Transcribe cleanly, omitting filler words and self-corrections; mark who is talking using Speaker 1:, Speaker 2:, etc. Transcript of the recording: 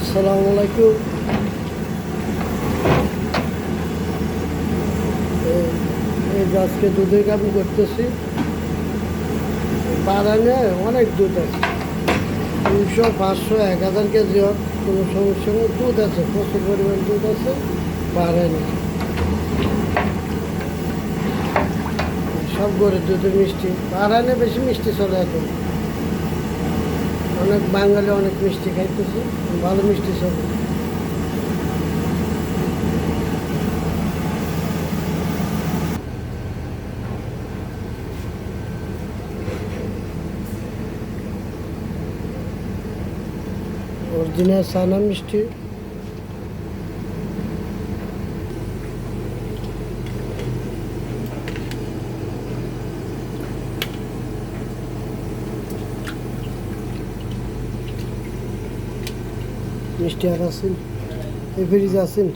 Speaker 1: আসসালামু আলাইকুম। এই যে আজকে দুধের কাম করতেছি। বাগানে অনেক দুধ আছে, 200, 500, 1000 কেজি হোক, কোনো সমস্যা নেই। দুধ আছে, প্রচুর পরিমাণ দুধ আছে বাগানে। সব গরুর দুধের মিষ্টি, বাগানে বেশি মিষ্টি চলে এখন। অনেক বাঙালি অনেক মিষ্টি খাইতেছে, ভালো মিষ্টি চলে। অরিজিনাল সানা মিষ্টি। মিষ্টি আর আছেন, এই ফ্রিজ আছেন।